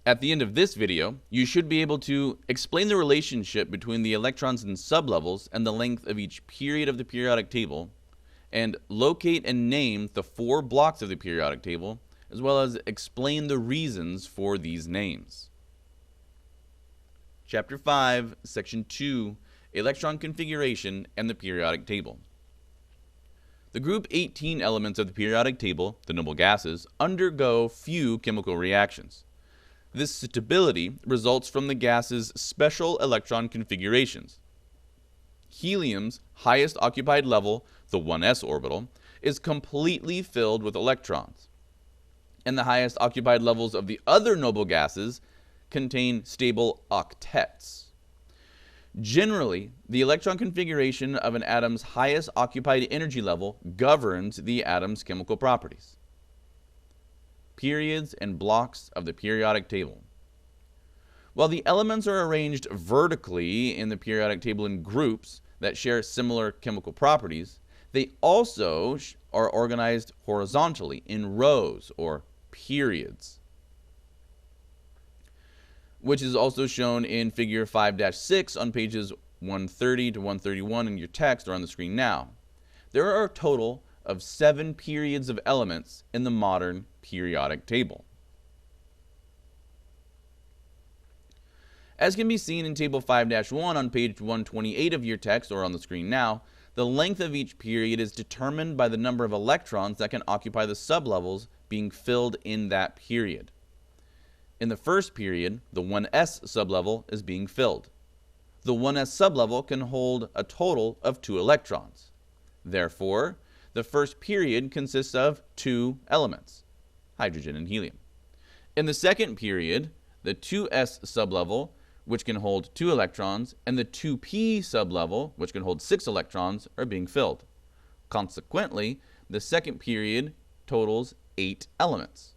At the end of this video, you should be able to explain the relationship between the electrons in sublevels and the length of each period of the periodic table, and locate and name the 4 blocks of the periodic table, as well as explain the reasons for these names. Chapter 5, Section 2, Electron Configuration and the Periodic Table. The group 18 elements of the periodic table, the noble gases, undergo few chemical reactions. This stability results from the gas's special electron configurations. Helium's highest occupied level, the 1s orbital, is completely filled with electrons, and the highest occupied levels of the other noble gases contain stable octets. Generally, the electron configuration of an atom's highest occupied energy level governs the atom's chemical properties. Periods and blocks of the periodic table. While the elements are arranged vertically in the periodic table in groups that share similar chemical properties, they also are organized horizontally in rows or periods, which is also shown in figure 5-6 on pages 130 to 131 in your text or on the screen now. There are a total of 7 periods of elements in the modern periodic table. As can be seen in table 5-1 on page 128 of your text or on the screen now, the length of each period is determined by the number of electrons that can occupy the sublevels being filled in that period. In the first period, the 1s sublevel is being filled. The 1s sublevel can hold a total of 2 electrons. Therefore, the first period consists of 2 elements, hydrogen and helium. In the second period, the 2s sublevel, which can hold 2 electrons, and the 2p sublevel, which can hold 6 electrons, are being filled. Consequently, the second period totals 8 elements.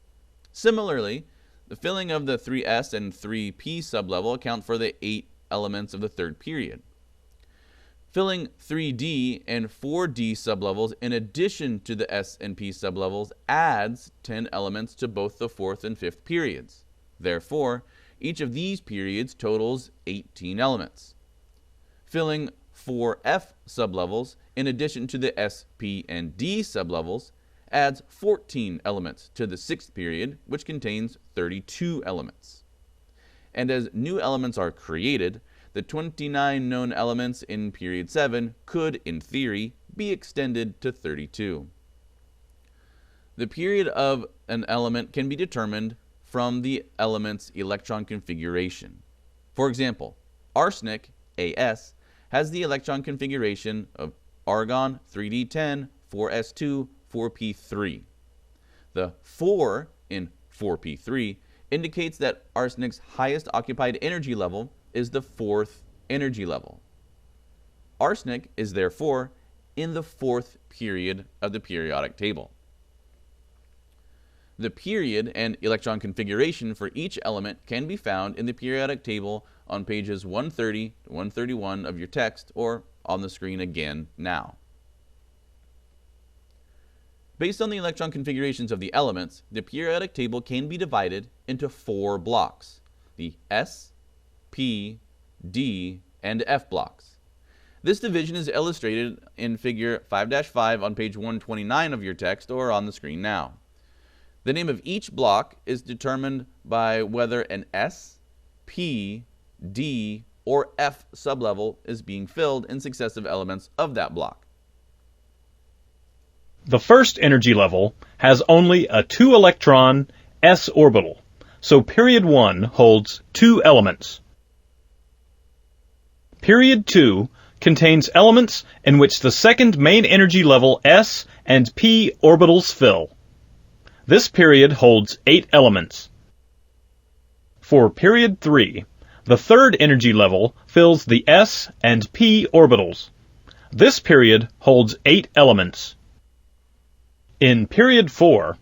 Similarly, the filling of the 3s and 3p sublevel account for the 8 elements of the third period. Filling 3d and 4d sublevels in addition to the s and p sublevels adds 10 elements to both the fourth and fifth periods. Therefore, each of these periods totals 18 elements. Filling 4f sublevels in addition to the s, p, and d sublevels adds 14 elements to the sixth period, which contains 32 elements. And as new elements are created, the 29 known elements in period 7 could, in theory, be extended to 32. The period of an element can be determined from the element's electron configuration. For example, arsenic, As, has the electron configuration of argon 3d10, 4s2, 4p3. The 4 in 4p3 indicates that arsenic's highest occupied energy level is the 4th energy level. Arsenic is therefore in the 4th period of the periodic table. The period and electron configuration for each element can be found in the periodic table on pages 130 to 131 of your text or on the screen again now. Based on the electron configurations of the elements, the periodic table can be divided into 4 blocks, the S, P, D, and F blocks. This division is illustrated in figure 5-5 on page 129 of your text or on the screen now. The name of each block is determined by whether an S, P, D, or F sublevel is being filled in successive elements of that block. The first energy level has only a 2-electron s orbital, so period 1 holds 2 elements. Period 2 contains elements in which the second main energy level s and p orbitals fill. This period holds 8 elements. For period 3, the third energy level fills the s and p orbitals. This period holds 8 elements. In period 4,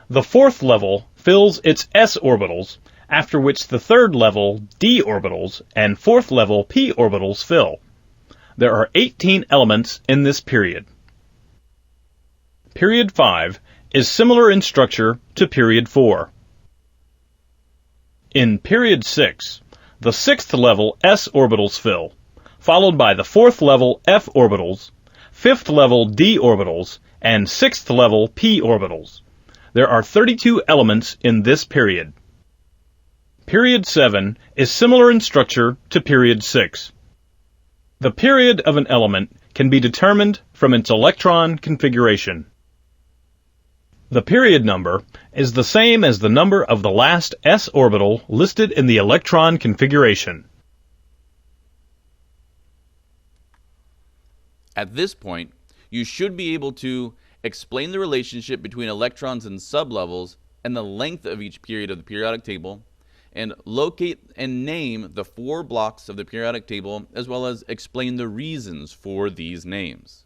the fourth level fills its s orbitals, after which the third level d orbitals and fourth level p orbitals fill. There are 18 elements in this period. Period 5 is similar in structure to period 4. In period 6, the 6th level s orbitals fill, followed by the 4th level f orbitals, 5th level d orbitals, and 6th level p orbitals. There are 32 elements in this period. Period 7 is similar in structure to period 6. The period of an element can be determined from its electron configuration. The period number is the same as the number of the last s orbital listed in the electron configuration. At this point, you should be able to explain the relationship between electrons and sublevels and the length of each period of the periodic table, and locate and name the 4 blocks of the periodic table, as well as explain the reasons for these names.